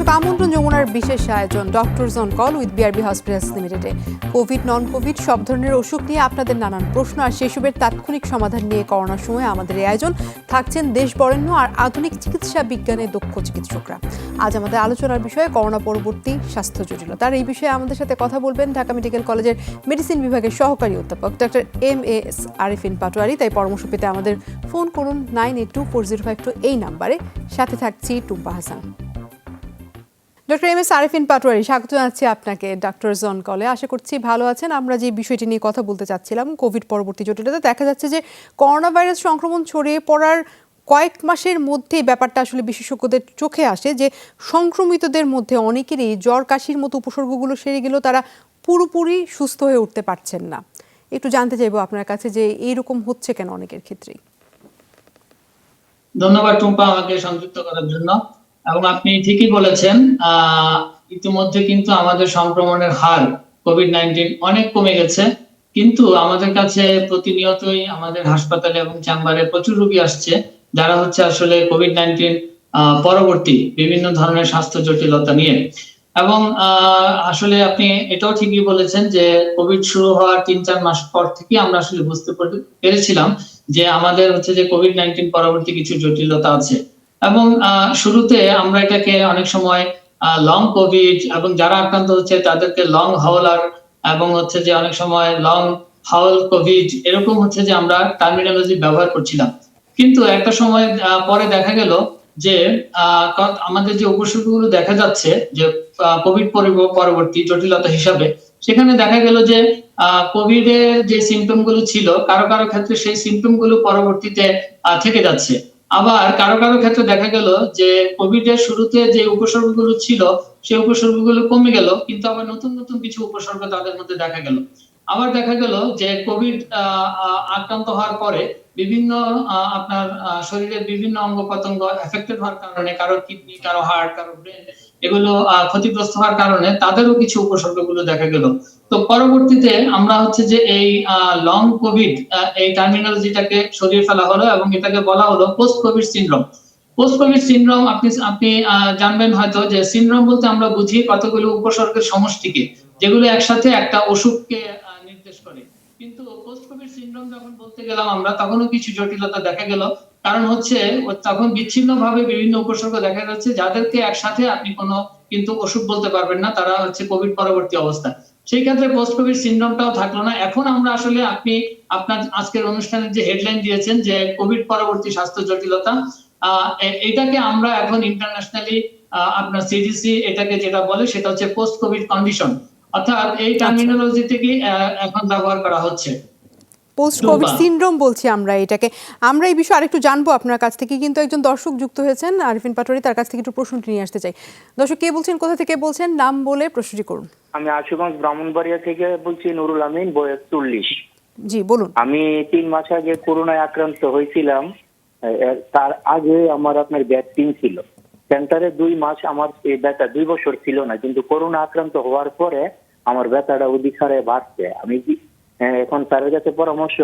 দর্শক আমন্ত্রণ যমুনার বিশেষ আয়োজন doctors on call with BRB hospitals লিমিটেডে কোভিড নন কোভিড সব ধরনের অসুখ নিয়ে আপনাদের নানান প্রশ্ন আর সেসবের তাৎক্ষণিক সমাধান নিয়ে করোনার সময় আমাদের এই আয়োজন থাকছেন দেশ বরেণ্য আর আধুনিক চিকিৎসা বিজ্ঞানে দক্ষ চিকিৎসকরা। আজ আমাদের আলোচনার বিষয় করোনা পরবর্তী স্বাস্থ্য জটিলতা। এই বিষয়ে আমাদের সাথে কথা বলবেন ঢাকা মেডিকেল কলেজের মেডিসিন বিভাগের সহকারী অধ্যাপক ডক্টর এম.এস. আরিফিন পাটোয়ারি। তাই পরামর্শ পেতে আমাদের ফোন করুন 982405 এই নাম্বারে। সাথে থাকছি টুম্পা হাসান। Doctor MS. আরিফিন পাটোয়ারি, স্বাগত জানাচ্ছি আপনাকে ডক্টরস অন কলে। আশা করছি ভালো আছেন। আমরা যে বিষয়টি নিয়ে কথা বলতে চাচ্ছিলাম কোভিড পরবর্তী জটিলতা, দেখা যাচ্ছে যে করোনা ভাইরাস সংক্রমণ ছড়িয়ে পড়ার কয়েক মাসের মধ্যে ব্যাপারটা আসলে বিশেষজ্ঞদের চোখে আসে যে সংক্রমিতদের মধ্যে অনেকেরই জ্বর কাশির মতো উপসর্গগুলো সেরে গেলেও তারা পুরোপুরি সুস্থ হয়ে উঠতে পারছেন না। একটু জানতে চাইবো আপনার কাছে যে এইরকম হচ্ছে কেন অনেকের ক্ষেত্রেই। ধন্যবাদ টুম্পা আমাকে সংযুক্ত করার জন্য। এবং আপনি ঠিকই বলেছেন, ইতিমধ্যে কিন্তু আমাদের সংক্রমণের হার কোভিড-19 অনেক কমে গেছে, কিন্তু আমাদের কাছে প্রতিনিয়তই আমাদের হাসপাতালে এবং চেম্বারে প্রচুর রোগী আসছে যারা হচ্ছে আসলে কোভিড-19 পরবর্তী বিভিন্ন ধরনের স্বাস্থ্য জটিলতা নিয়ে। এবং আসলে আপনি এটাও ঠিকই বলেছেন যে কোভিড শুরু হওয়ার ৩-৪ মাস পর থেকে আমরা আসলে বুঝতে পেরেছিলাম যে আমাদের হচ্ছে যে কোভিড-19 পরবর্তী কিছু জটিলতা আছে। এবং শুরুতে আমরা এটাকে অনেক সময় লং কোভিড এবং যারা আক্রান্ত হচ্ছে তাদেরকে লং হাউলার এবং হচ্ছে যে অনেক সময় লং হাউল কোভিড এরকম হচ্ছে যে আমরা টার্মিনোলজি ব্যবহার করছিলাম। কিন্তু একটা সময় পরে দেখা গেল যে আমাদের যে উপসর্গগুলো দেখা যাচ্ছে যে কোভিড পরবর্তী জটিলতা হিসাবে, সেখানে দেখা গেল যে কোভিড এর যে সিমটম গুলো ছিল কারো কারো ক্ষেত্রে সেই সিমটম গুলো পরবর্তীতে থেকে যাচ্ছে। আবার কারো কারো ক্ষেত্রে দেখা গেল যে কোভিড এর শুরুতে যে উপসর্গগুলো ছিল সেই উপসর্গগুলো কমে গেল, কিন্তু আবার নতুন নতুন কিছু উপসর্গ তাদের মধ্যে দেখা গেল। আবার দেখা গেল যে কোভিড আক্রান্ত হওয়ার পরে বিভিন্ন আপনার শরীরের বিভিন্ন অঙ্গ প্রত্যঙ্গ এফেক্টেড হওয়ার কারণে, কারো কিডনি, কারো হার্ট, কারো ব্রেন এগুলো ক্ষতিগ্রস্ত হওয়ার কারণে তাদেরও কিছু উপসর্গগুলো দেখা গেল। তো পরবর্তীতে আমরা হচ্ছে যে এই লং কোভিড এই টার্মিনোলজিটাকে সরিয়ে ফেলা হলো এবং এটাকে বলা হলো post Covid syndrome. Post Covid syndrome আপনি জানবেন হয়তো যে সিনড্রোম বলতে আমরা বুঝি কতগুলো উপসর্গের সমষ্টিকে, যেগুলো একসাথে একটা অসুখকে নির্দেশ করে। কিন্তু পোস্ট কোভিড সিনড্রোম যখন বলতে গেলাম আমরা, তখনও কিছু জটিলতা দেখা গেল। কারণ হচ্ছে তখন বিচ্ছিন্নভাবে বিভিন্ন উপসর্গ দেখা যাচ্ছে যাদেরকে একসাথে আপনি কোনো কিন্তু অসুখ বলতে পারবেন না, তারা হচ্ছে কোভিড পরবর্তী অবস্থা। সেই ক্ষেত্রে পোস্ট কোভিড সিনড্রোমটাও থাকলো না। এখন আমরা আসলে আপনি আপনার আজকের অনুষ্ঠানের যে হেডলাইন দিয়েছেন যে কোভিড পরবর্তী স্বাস্থ্য জটিলতা, এটাকে আমরা এখন ইন্টারন্যাশনালি আপনার সিডিসি এটাকে যেটা বলে সেটা হচ্ছে পোস্ট কোভিড কন্ডিশন, অর্থাৎ এই টার্মিনোলজি থেকে এখন ব্যবহার করা হচ্ছে পোস্ট কোভিড সিনড্রোম বলছি আমরা এটাকে। আমরা এই বিষয়ে আরেকটু জানবো আপনার কাছ থেকে, কিন্তু একজন দর্শক যুক্ত হয়েছেন আরিফিন পাটোয়ারি, তার কাছ থেকে একটু প্রশ্নটি নিয়ে আসতে চাই। দর্শক কে বলছেন, কোথা থেকে বলছেন, নাম বলে প্রশ্নটি করুন। আমি আশুগঞ্জ ব্রাহ্মণবাড়িয়া থেকে বলছি, নুরুল আমিন, বয়স 40। জি বলুন। আমি 3 মাস আগে করোনায় আক্রান্ত হয়েছিলাম। তার আগে আমার আপনার ভ্যাকসিন ছিল সেন্টারে। 2 মাস আমার এই ব্যথা 2 বছর ছিল না, কিন্তু করোনা আক্রান্ত হওয়ার পরে আমার ব্যথাটা অধিক হারে বাড়ছে। আমি কি এখন স্যারের কাছে পরামর্শ,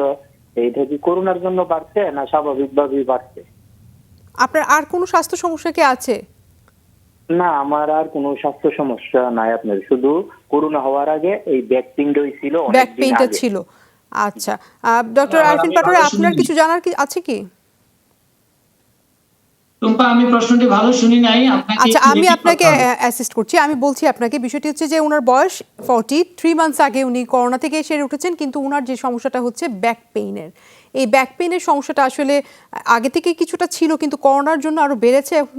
এইটা কি করোনার জন্য বাড়ছে না স্বাভাবিকভাবেই বাড়ছে? আপনার আর কোনো স্বাস্থ্য সমস্যা কি আছে? না, আমার আর কোনো স্বাস্থ্য সমস্যা নাই। আপনার শুধু করোনা হওয়ার আগে এই ব্যাক পেইনটাই ছিল, ব্যাক পেইনটা ছিল। আচ্ছা, ডক্টর আরিফিন পাটোয়ারি, আপনার কিছু জানার কি আছে কি? টুম্পা, আমি প্রশ্নটি ভালো শুনি নাই। আচ্ছা, আমি আপনাকে অ্যাসিস্ট করছি। আমি বলছি আপনাকে, বিষয়টি হচ্ছে যে ওনার বয়স 43 মান্থস আগে উনি করোনা থেকে সেরে উঠেছেন, কিন্তু ওনার যে সমস্যাটা হচ্ছে ব্যাক পেইনের। এই ব্যাক পেইনের সমস্যাটা আসলে আগে থেকে কিছুটা ছিল, কিন্তু করোনার জন্য আরো বেড়েছে এবং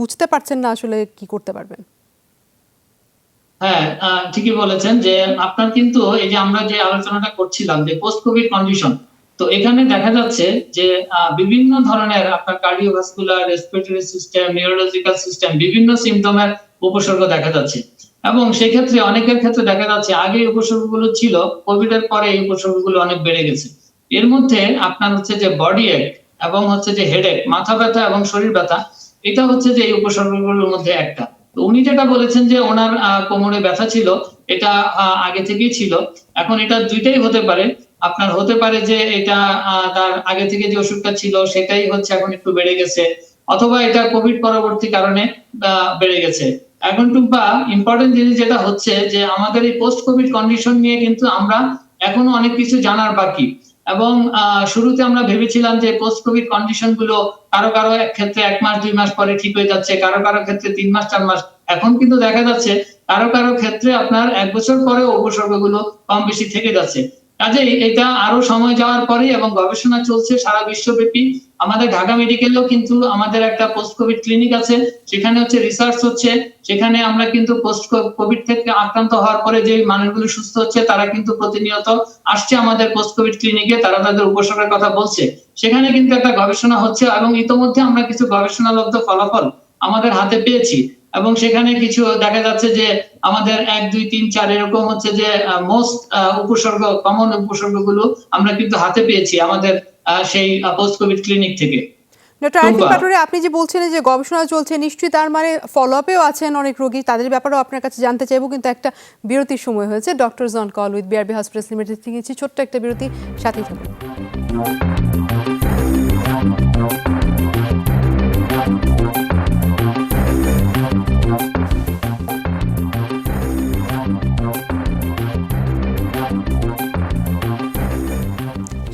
বুঝতে পারছেন না আসলে কি করতে পারবেন। হ্যাঁ, ঠিকই বলেছেন যে আপনার কিন্তু এই যে আমরা যে আলোচনাটা করছিলাম যে পোস্ট কোভিড কন্ডিশন, তো এখানে দেখা যাচ্ছে যে বিভিন্ন ধরনের আপনার cardiovascular, respiratory system, neurological system বিভিন্ন সিমটমের উপসর্গ দেখা যাচ্ছে। এবং সেই ক্ষেত্রে অনেকের ক্ষেত্রে দেখা যাচ্ছে আগে উপসর্গগুলো ছিল, কোভিড এর পরে এই উপসর্গগুলো অনেক বেড়ে গেছে। এর মধ্যে আপনার হচ্ছে যে বডি এক এবং হচ্ছে যে হেডেক, মাথা ব্যথা এবং শরীর ব্যথা, এটা হচ্ছে যে এই উপসর্গগুলোর মধ্যে একটা। তো উনি যেটা বলেছেন যে ওনার কোমরে ব্যথা ছিল, এটা আগে থেকেই ছিল। এখন এটা দুইটাই হতে পারে। আপনার হতে পারে যে এটা তার আগে থেকে যে অসুখটা ছিল সেটাই হচ্ছে এখন একটু বেড়ে গেছে, অথবা এটা কোভিড পরবর্তী কারণে বেড়ে গেছে। এখন টুম্পা ইম্পর্টেন্ট জিনিস যেটা হচ্ছে যে আমাদের এই পোস্ট কোভিড কন্ডিশন নিয়ে কিন্তু আমরা এখনো অনেক কিছু জানার বাকি। এবং শুরুতে আমরা ভেবেছিলাম যে পোস্ট কোভিড কন্ডিশন গুলো কারো কারো ক্ষেত্রে 1 মাস 2 মাস পরে ঠিক হয়ে যাচ্ছে, কারো কারো ক্ষেত্রে 3 মাস 4 মাস। এখন কিন্তু দেখা যাচ্ছে কারো কারো ক্ষেত্রে আপনার 1 বছর পরেও উপসর্গগুলো কম বেশি থেকে যাচ্ছে। কাজেই এটা আরো সময় যাওয়ার পরে এবং গবেষণা চলছে সারা বিশ্বব্যাপী। আমাদের ঢাকা মেডিকেলেও কিন্তু আমাদের একটা পোস্ট কোভিড ক্লিনিক আছে, সেখানে হচ্ছে রিসার্চ হচ্ছে। সেখানে আমরা কিন্তু পোস্ট কোভিড থেকে আক্রান্ত হওয়ার পরে যে মানুষগুলো সুস্থ হচ্ছে তারা কিন্তু প্রতিনিয়ত আসছে আমাদের পোস্ট কোভিড ক্লিনিকে, তারা তাদের উপসর্গের কথা বলছে। সেখানে কিন্তু একটা গবেষণা হচ্ছে এবং ইতোমধ্যে আমরা কিছু গবেষণালব্ধ ফলাফল আমাদের হাতে পেয়েছি। এবং সেখানে কিছু দেখা যাচ্ছে যে আমাদের 1 2 3 4 এরকম হচ্ছে যে মোস্ট উপসর্গ, কমন উপসর্গগুলো আমরা কিন্তু হাতে পেয়েছি আমাদের সেই পোস্ট কোভিড ক্লিনিক থেকে। ডক্টর আরিফিন পাটোয়ারি, আপনি যে বলছিলেন যে গবেষণা চলছে, নিশ্চয়ই তার মানে ফলো আপেও আছেন অনেক রোগী, তাদের ব্যাপারেও আপনার কাছে জানতে চাইবো। কিন্তু একটা বিরতির সময় হয়েছে। Doctors on call with BRB hospitals limited থেকে ছোট্ট একটা বিরতি, সাথেই থাকুন।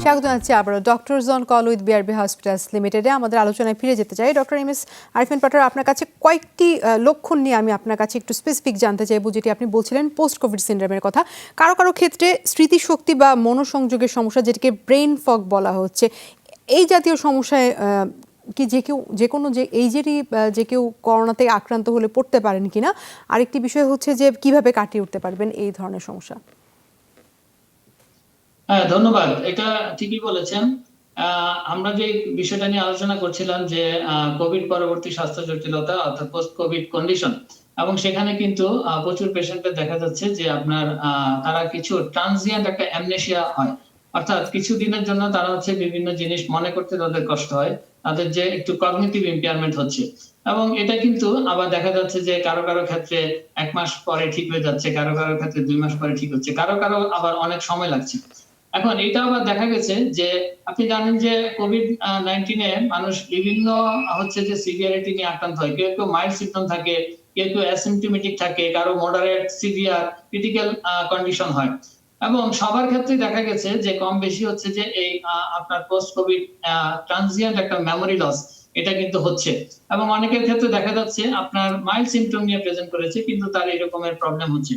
স্বাগত জানাচ্ছি আবারও doctors on call with BRB hospitals লিমিটেডে। আমাদের আলোচনায় ফিরে যেতে চাই। Doctor MS. আরিফিন পাটোয়ারি, আপনার কাছে কয়েকটি লক্ষণ নিয়ে আমি আপনার কাছে একটু স্পেসিফিক জানতে চাইবো, যেটি আপনি বলছিলেন পোস্ট কোভিড সিনড্রোমের কথা। কারো কারো ক্ষেত্রে স্মৃতিশক্তি বা মনোসংযোগের সমস্যা, যেটিকে ব্রেইন ফগ বলা হচ্ছে, এই জাতীয় সমস্যায় কি যে কেউ করোনাতে আক্রান্ত হলে পড়তে পারেন কিনা? আরেকটি বিষয় হচ্ছে যে কিভাবে কাটিয়ে উঠতে পারবেন এই ধরনের সমস্যা। হ্যাঁ, ধন্যবাদ। এটা ঠিকই বলেছেন। আমরা যে বিষয়টা নিয়ে আলোচনা করছিলাম যে কোভিড পরবর্তী স্বাস্থ্য জটিলতা অর্থাৎ পোস্ট কোভিড কন্ডিশন, এবং সেখানে কিন্তু প্রচুর পেশেন্টের দেখা যাচ্ছে যে আপনার তারা কিছু ট্রানজিয়েন্ট একটা অ্যামনেসিয়া হয়, অর্থাৎ কিছু দিনের জন্য তারা হচ্ছে বিভিন্ন জিনিস মনে করতে তাদের কষ্ট হয়, তাদের যে একটু কগনিটিভ ইম্পেয়ারমেন্ট হচ্ছে। এবং এটা কিন্তু আবার দেখা যাচ্ছে যে কারো কারো ক্ষেত্রে 1 মাস পরে ঠিক হয়ে যাচ্ছে, কারো কারো ক্ষেত্রে 2 মাস পরে ঠিক হচ্ছে, কারো কারো আবার অনেক সময় লাগছে। এখন এটা আবার দেখা গেছে যে আপনি জানেন যে কোভিড 19-এ মানুষ বিভিন্ন হচ্ছে যে সিভিয়ারিটি নিয়ে আক্রান্ত হয়। কেউ কেউ মাইল্ড সিম্পটম থাকে, কেউ কেউ অ্যাসিম্পটোমেটিক থাকে, কারো মডারেট, সিভিয়ার, ক্রিটিক্যাল কন্ডিশন হয়। এবং সবার ক্ষেত্রে দেখা গেছে যে কম বেশি হচ্ছে যে এই আপনার পোস্ট কোভিড ট্রানজিয়েন্ট একটা মেমোরি লস এটা কিন্তু হচ্ছে। এবং অনেকের ক্ষেত্রে দেখা যাচ্ছে আপনার মাইল্ড সিম্পটম নিয়ে প্রেজেন্ট করেছে কিন্তু তার এই রকমের প্রবলেম হচ্ছে।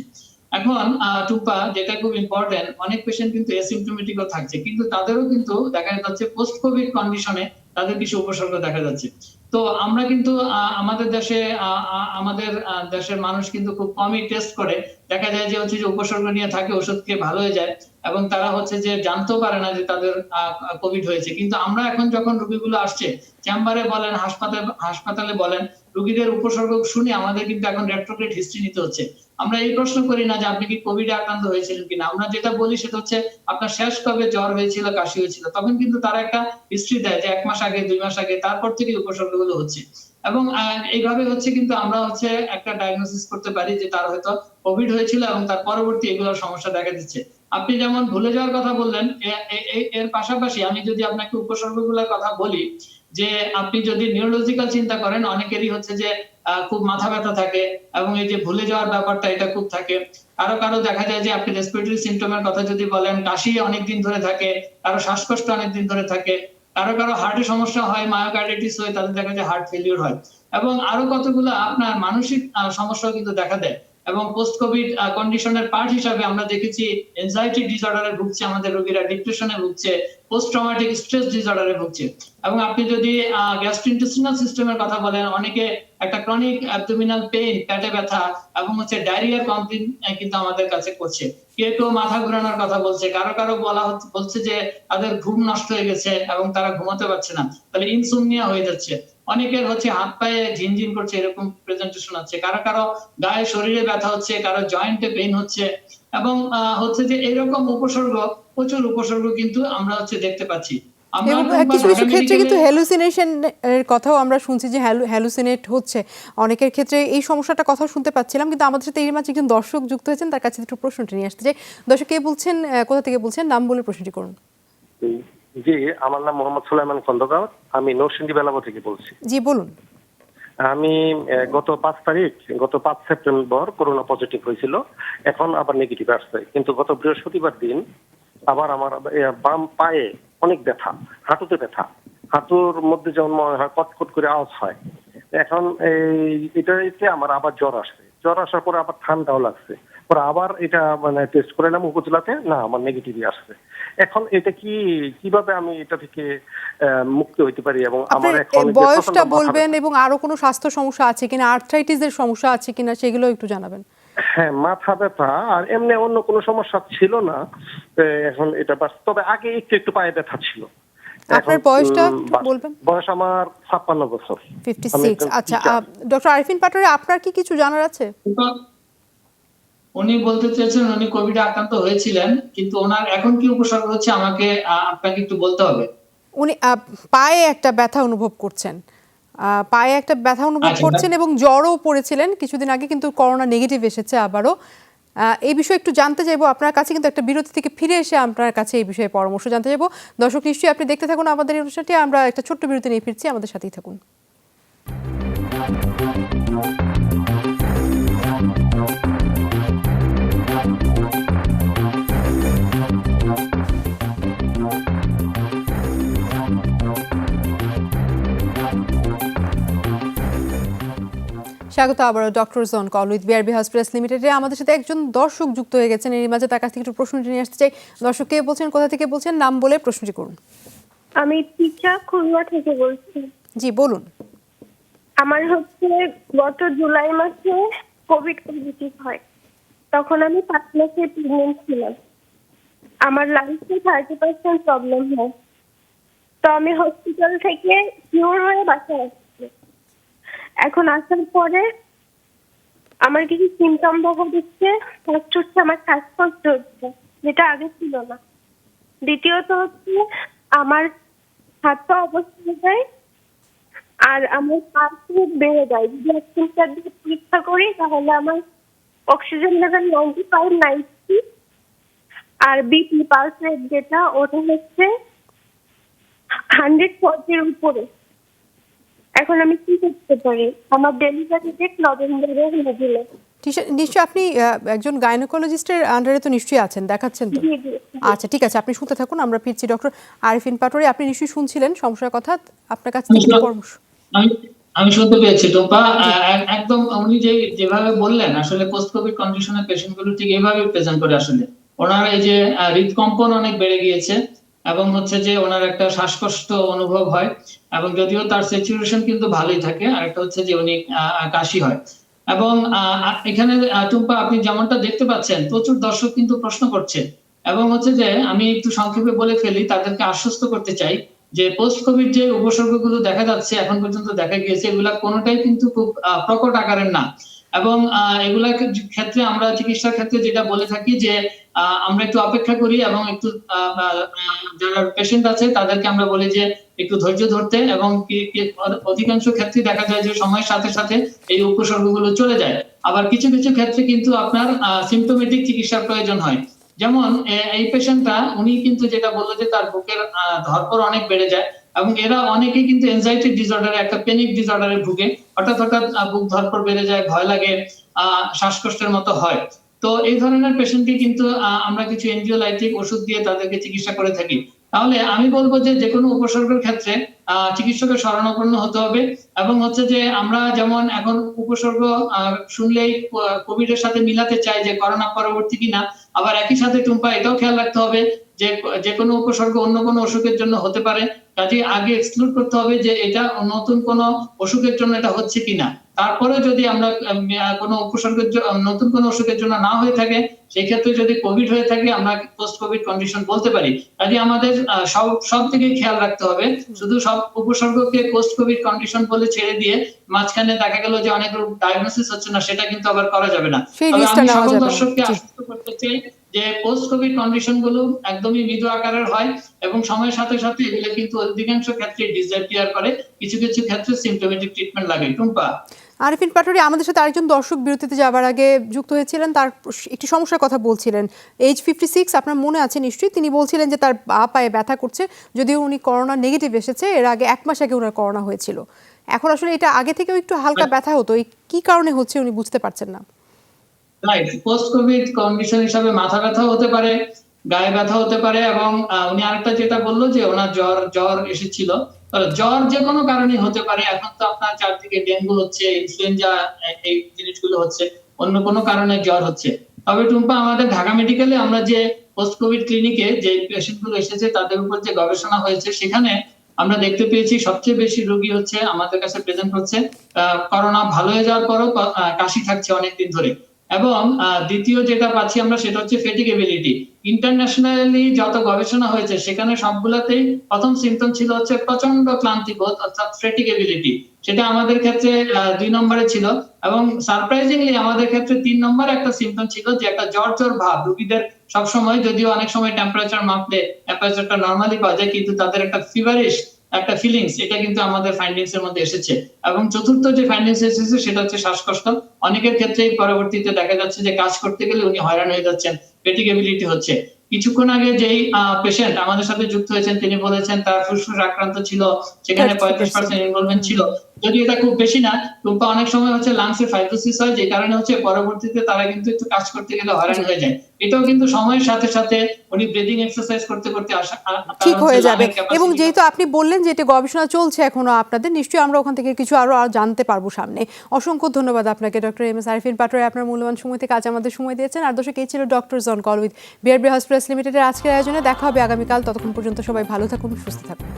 এখন টুম্পা, যেটা খুব ইম্পর্টেন্ট, অনেক পেশেন্ট কিন্তু অ্যাসিম্পটোমেটিকও থাকছে, কিন্তু তাদেরও কিন্তু দেখা যাচ্ছে পোস্ট কোভিড কন্ডিশনে তাদের কিছু উপসর্গ দেখা যাচ্ছে। তো আমরা কিন্তু আমাদের দেশে দেশের মানুষ কিন্তু খুব কমই টেস্ট করে। দেখা যায় যে হচ্ছে যে উপসর্গ নিয়ে থাকে, ওষুধ খেয়ে ভালো হয়ে যায় এবং তারা হচ্ছে যে জানতেও পারে না যে তাদের কোভিড হয়েছে। কিন্তু আমরা এখন যখন রোগীগুলো আসছে চেম্বারে বলেন, হাসপাতালে বলেন, রোগীদের উপসর্গ শুনে আমাদের কিন্তু এখন রেট্রোগ্রেড হিস্ট্রি নিতে হচ্ছে। আমরা এই প্রশ্ন করি না যে আপনি কি কোভিডে আক্রান্ত হয়েছিলেন কিনা। আমরা যেটা বলি সেটা হচ্ছে আপনার শেষ কবে জ্বর হয়েছিল, কাশি হয়েছিল। তখন কিন্তু তারা একটা হিস্ট্রি দেয় যে 1 মাস আগে, 2 মাস আগে, তারপর থেকে উপসর্গগুলো হচ্ছে। এবং এইভাবে হচ্ছে কিন্তু আমরা হচ্ছে একটা ডায়াগনোসিস করতে পারি যে তার হয়তো কোভিড হয়েছিল এবং তার পরবর্তী এগুলোর সমস্যা দেখা দিচ্ছে। আপনি যেমন ভুলে যাওয়ার কথা বললেন, এর পাশাপাশি আমি যদি আপনাকে উপসর্গগুলোর কথা বলি, যে আপনি যদি নিউরোলজিক্যাল চিন্তা করেন, অনেকেরই হচ্ছে যে খুব মাথা ব্যথা থাকে এবং এই যে ভুলে যাওয়ার ব্যাপারটা এটা খুব থাকে। কারো কারো দেখা যায় যে আপনি রেসপিরেটরি সিম্পটমের কথা যদি বলেন, কাশি অনেকদিন ধরে থাকে, কারো শ্বাসকষ্ট অনেকদিন ধরে থাকে, কারো কারো হার্টের সমস্যা হয়, মায়োকার্ডিটিস হয়, তাদের দেখা যায় হার্ট ফেলিউর হয়। এবং আরো কতগুলো আপনার মানসিক সমস্যাও কিন্তু দেখা দেয়। এবং পোস্ট কোভিড কন্ডিশনের পার্ট হিসাবে আমরা দেখেছি এনজাইটি ডিসঅর্ডারে ভুগছে আমাদের রোগীরা, ডিপ্রেশনে ভুগছে, পোস্ট ট্রমাটিক স্ট্রেস ডিসঅর্ডারে ভুগছে। এবং আপনি যদি গ্যাস্ট্রোইন্টেস্টিনাল সিস্টেমের কথা বলেন, অনেকে একটা ক্রনিক অ্যাবডোমিনাল পেইন, পেটে ব্যথা এবং হচ্ছে ডায়রিয়ার কমপ্লেইন কিন্তু আমাদের কাছে করছে। কেউ কেউ মাথা ঘোরানোর কথা বলছে, কারো কারো বলছে যে তাদের ঘুম নষ্ট হয়ে গেছে এবং তারা ঘুমাতে পারছে না, তাহলে ইনসোমনিয়া হয়ে যাচ্ছে। অনেকের হচ্ছে হাত পায়ে ঝিনঝিন করছে, এরকম প্রেজেন্টেশন আছে। কারো কারো গায়ে শরীরে ব্যথা হচ্ছে, কারো জয়েন্টে পেইন হচ্ছে। এবং হচ্ছে যে এরকম উপসর্গ, প্রচুর উপসর্গ কিন্তু আমরা হচ্ছে দেখতে পাচ্ছি। এবং কিছু কিছু ক্ষেত্রে কিন্তু হ্যালুসিনেশন এর কথাও আমরা শুনছি যে হ্যালুসিনেট হচ্ছে অনেকের ক্ষেত্রে। এই সমস্যাটা কথা শুনতে পাচ্ছিলাম, কিন্তু আমাদের সাথে এই মাঝে একজন দর্শক যুক্ত হয়েছেন, তার কাছে একটু প্রশ্নটি নিয়ে আসতে চাই। দর্শক কে বলছেন, কোথা থেকে বলছেন, নাম বলে প্রশ্নটি করুন। জি, আমার নাম মোহাম্মদ সুলাইমান খন্দকার, আমি নরসিংদী বেলাবো থেকে বলছি। জি বলুন। আমি গত 5 সেপ্টেম্বর করোনা পজিটিভ হয়েছিল, এখন আবার নেগেটিভ আসছে। কিন্তু গত বৃহস্পতিবার দিন আবার আমার বাম পায়ে অনেক ব্যথা, হাঁটুতে ব্যথা, হাঁটুর মধ্যে যেমন মনে হয় কটকট করে আওয়াজ হয়। এখন এটাতে আমার আবার জ্বর আসছে, জ্বর আসার পরে আবার ঠান্ডাও লাগছে, পরে আবার এটা মানে টেস্ট করলাম উপজেলাতে, না আমার নেগেটিভই আসছে। এখন এটা কিভাবে আমি এটা থেকে মুক্ত হইতে পারি? এবং আমার আপনার এখন বয়সটা বলবেন এবং আরো কোনো স্বাস্থ্য সমস্যা আছে কিনা, আর্থ্রাইটিসের সমস্যা আছে কিনা সেগুলো একটু জানাবেন। হ্যাঁ, মাথা ব্যথা আর এমনি অন্য কোনো সমস্যা ছিল না। এখন এটা তবে আগে একটু পায়ে ব্যথা ছিল। আপনার বয়সটা বলবেন। বয়স আমার 56 বছর। 56। আচ্ছা, ডক্টর আরিফিন পাটোয়ারি, আপনার কি কিছু জানার আছে? উনি বলতে চেয়েছেন উনি কোভিডে আক্রান্ত হয়েছিলেন, কিন্তু ওনার এখন কি উপসর্গ হচ্ছে আমাকে আপনাকে একটু বলতে হবে। উনি পায়ে একটা ব্যথা অনুভব করছেন, পায়ে একটা ব্যথা অনুভব আচ্ছা, করছেন এবং জ্বরও পড়েছিলেন কিছুদিন আগে, কিন্তু করোনা নেগেটিভ এসেছে আবারও। এই বিষয়ে একটু জানতে চাইবো আপনার কাছে, কিন্তু একটা বিরতি থেকে ফিরে এসে আপনার কাছে এই বিষয়ে পরামর্শ জানতে চাইবো। দর্শক নিশ্চয়ই আপনি দেখতে থাকুন আমাদের এই অনুষ্ঠানটি, আমরা একটা ছোট্ট বিরতি নিয়ে ফিরছি, আমাদের সাথেই থাকুন। স্বাগত আবারও doctors on call with BRB hospitals লিমিটেডে। আমাদের সাথে একজন দর্শক যুক্ত হয়ে গেছেন, এর মাঝে তার কাছ থেকে একটু প্রশ্নটি নিয়ে আসতে চাই। দর্শক কে বলছেন, কোথা থেকে বলছেন, নাম বলে প্রশ্নটি করুন। আমি টিচা খুলনা থেকে বলছি। জি বলুন। আমার হচ্ছে গত জুলাই মাসে কোভিড পজিটিভ হয়, তখন আমি 5 মাসের প্রেগনেন্ট ছিলাম। আমার লাইফে 30% প্রবলেম হয়, তো আমি হসপিটাল থেকে কিউর হয়ে বাসায় আসছি। এখন আসার পরে আমার কিছু সিমটম দেখা দিচ্ছে। ফার্স্ট হচ্ছে আমার শ্বাসকষ্ট হচ্ছে, যেটা আগে ছিল না। দ্বিতীয়ত হচ্ছে আমার হাত পা অবস্থা হয়ে যায়, আর আমার পালস রেট বেড়ে যায়। যদি অক্সিজেন দিয়ে পরীক্ষা করি তাহলে আমার অক্সিজেন লেভেল 95-90, আর বিপি পালস রেট যেটা ওটা হচ্ছে 140-এর উপরে। এখন আমি কি করতে পারি? আমার ডেলিভারি ডেট নভেম্বরের মধ্যে। নিশ্চয়ই আপনি একজন গাইনোকোলজিস্টের আন্ডারে তো নিশ্চয়ই আছেন, দেখাচ্ছেন তো? আচ্ছা ঠিক আছে, আপনি শুনতে থাকুন, আমরা ফিরছি। ডক্টর আরিফিন পাটোয়ারি, আপনি নিশ্চয়ই শুনছিলেন সমস্যার কথা, আপনার কাছ থেকে পরামর্শ। আমি শুনতে পেয়েছি টুম্পা, একদম উনি যেভাবে বললেন, আসলে পোস্ট কোভিড কন্ডিশনের পেশেন্ট গুলো ঠিক এইভাবে প্রেজেন্ট করে। আসলে ওনার এই যে হৃদকম্পন অনেক বেড়ে গিয়েছে এবং হচ্ছে যে ওনার একটা শ্বাসকষ্ট অনুভব হয়, এবং যদিও তার স্যাচুরেশন কিন্তু ভালোই থাকে, আর একটা হচ্ছে যে উনি কাশি হয়। এবং এখানে টুম্পা আপনি যেমনটা দেখতে পাচ্ছেন, প্রচুর দর্শক কিন্তু প্রশ্ন করছে, এবং হচ্ছে যে আমি একটু সংক্ষেপে বলে ফেলি, তাদেরকে আশ্বস্ত করতে চাই যে পোস্ট কোভিড যে উপসর্গগুলো দেখা যাচ্ছে, এখন পর্যন্ত দেখা গিয়েছে, এগুলা কোনোটাই কিন্তু খুব প্রকট আকারের না। এবং এগুলার ক্ষেত্রে আমরা চিকিৎসার ক্ষেত্রে যেটা বলে থাকি যে আমরা একটু অপেক্ষা করি, এবং একটু যারা পেশেন্ট আছে তাদেরকে আমরা বলি যে একটু ধৈর্য ধরতে, এবং অধিকাংশ ক্ষেত্রে দেখা যায় যে সময়ের সাথে সাথে এই উপসর্গগুলো চলে যায়। আবার কিছু কিছু ক্ষেত্রে কিন্তু আপনার সিমটোমেটিক চিকিৎসার প্রয়োজন হয়। যেমন এই পেশেন্টটা, উনি কিন্তু যেটা বললো যে তার বুকের ধড়ফড় অনেক বেড়ে যায়, এবং এরা অনেকেই কিন্তু এনজাইটি ডিসঅর্ডারে, একটা প্যানিক ডিসঅর্ডারে ভুগে। হঠাৎ হঠাৎ বুক ধড়ফড় বেড়ে যায়, ভয় লাগে, শ্বাসকষ্টের মতো হয়। তো এই ধরনের পেশেন্টকে কিন্তু আমরা কিছু এনজিওলাইটিক ওষুধ দিয়ে তাদেরকে চিকিৎসা করে থাকি। তাহলে আমি বলবো যে কোনো উপসর্গের ক্ষেত্রে চিকিৎসকের শরণাপন্ন হতে হবে। এবং হচ্ছে যে আমরা যেমন এখন উপসর্গ শুনলেই কোভিড এর সাথে মিলাতে চাই যে করোনা পরবর্তী কিনা, আবার একই সাথে টুম্পা এটাও খেয়াল রাখতে হবে যে কোনো উপসর্গ অন্য কোনো অসুখের জন্য হতে পারে। কাজে আগে এক্সক্লুড করতে হবে যে এটা নতুন কোনো অসুখের জন্য এটা হচ্ছে কিনা। তারপরে যদি আমরা কোনো উপসর্গের নতুন কোনো অসুখের জন্য না হয়ে থাকে, সেই ক্ষেত্রে যদি কোভিড হয়ে থাকে আমরা পোস্ট কোভিড কন্ডিশন বলতে পারি। কাজে আমাদের সব দিকে খেয়াল রাখতে হবে। শুধু সব উপসর্গকে পোস্ট কোভিড কন্ডিশন বলে ছেড়ে দিয়ে মাঝখানে দেখা গেল যে অনেক রোগ ডায়াগনোসিস হচ্ছে না, সেটা কিন্তু আবার করা যাবে না। তবে আমি সকল দর্শককে আশ্বস্ত করতে চাই যে পোস্ট কোভিড কন্ডিশন গুলো একদমই মৃদু আকারের হয়, এবং সময়ের সাথে সাথে এগুলো কিন্তু অধিকাংশ ক্ষেত্রে ডিসঅ্যাপিয়ার করে, কিছু কিছু ক্ষেত্রে সিমটোমেটিক ট্রিটমেন্ট লাগে। টুম্পা, আরিফিন পাটোয়ারি, আমাদের সাথে আরেকজন দর্শক বিরতিতে যাবার আগে যুক্ত হয়েছিলেন, তার একটি সমস্যার কথা বলছিলেন। এজ 56, আপনার মনে আছে নিশ্চয়ই, তিনি বলছিলেন যে তার পা পায়ে ব্যথা করছে, যদিও উনি করোনা নেগেটিভ এসেছে, এর আগে 1 মাস আগে ওনার করোনা হয়েছিল। এখন আসলে এটা আগে থেকেও একটু হালকা ব্যথা হতো, এই কি কারণে হচ্ছে উনি বুঝতে পারছেন না। রাইট, পোস্ট কোভিড কন্ডিশন হিসাবে মাথা ব্যথা হতে পারে, গায়ে ব্যথা হতে পারে, এবং উনি আরেকটা যেটা বললো যে ওনার জ্বর এসেছিল। জ্বর যে কোনো কারণে হতে পারে। এখন তো আপনার চারদিকে ডেঙ্গু হচ্ছে, ইনফ্লুয়েঞ্জা, এই জিনিসগুলো হচ্ছে, অন্য কোনো কারণে জ্বর হচ্ছে। তবে টুম্পা, আমাদের ঢাকা মেডিকেলে আমরা যে পোস্ট কোভিড ক্লিনিকে যে পেশেন্ট গুলো এসেছে তাদের উপর যে গবেষণা হয়েছে, সেখানে আমরা দেখতে পেয়েছি সবচেয়ে বেশি রোগী হচ্ছে আমাদের কাছে প্রেজেন্ট হচ্ছে করোনা ভালো হয়ে যাওয়ার পরও কাশি থাকছে অনেকদিন ধরে। এবং দ্বিতীয় যেটা পাচ্ছি আমরা সেটা হচ্ছে ফেটিগেবিলিটি। ইন্টারন্যাশনালি যত গবেষণা হয়েছে সেখানে সবগুলাতেই প্রথম সিম্পটম ছিল হচ্ছে প্রচন্ড ক্লান্তি বোধ, অর্থাৎ ফেটিগেবিলিটি। সেটা আমাদের ক্ষেত্রে 2 নম্বরে ছিল, এবং সারপ্রাইজিংলি আমাদের ক্ষেত্রে 3 নম্বরে একটা সিম্পটম ছিল যে একটা জ্বর ভাব রোগীদের সবসময়, যদিও অনেক সময় টেম্পারেচার মাপলে টেম্পারেচারটা নরমালি পাওয়া যায়, কিন্তু তাদের একটা ফিভারিশ একটা ফিলিংস, এটা কিন্তু আমাদের ফাইন্ডিংস এর মধ্যে এসেছে। এবং চতুর্থ যে ফাইন্ডিংস এসেছে সেটা হচ্ছে শ্বাসকষ্ট। অনেকের ক্ষেত্রেই পরবর্তীতে দেখা যাচ্ছে যে কাজ করতে গেলে উনি হয়রান হয়ে যাচ্ছেন, ফেটিগেবিলিটি হচ্ছে। কিছুক্ষণ আগে যেই পেশেন্ট আমাদের সাথে যুক্ত হয়েছেন তিনি বলেছেন তার ফুসফুস আক্রান্ত ছিল, সেখানে 35% ইনভলভমেন্ট ছিল। যদি এটা খুব বেশি না, কিন্তু অনেক সময় হচ্ছে লাংসে ফাইব্রোসিস হয়, যে কারণে হচ্ছে পরবর্তীতে তারা কিন্তু একটু কাজ করতে গেলে হয়রান হয়ে যায়। এটাও কিন্তু সময়ের সাথে সাথে উনি ব্রিদিং এক্সারসাইজ করতে ঠিক হয়ে যাবে। এবং যেহেতু আপনি বললেন যে এটা গবেষণা চলছে এখনো আপনাদের, নিশ্চয়ই আমরা ওখান থেকে কিছু আরো জানতে পারবো সামনে। অসংখ্য ধন্যবাদ আপনাকে doctor M S Arifin Patwary, আপনার মূল্যবান সময় থেকে আজ আমাদের সময় দিয়েছেন। আর দর্শক, এই ছিল doctors on call with BRB hospitals লিমিটেডের আজকের আয়োজনে। দেখা হবে আগামীকাল, ততক্ষণ পর্যন্ত সবাই ভালো থাকুন, সুস্থ থাকুন।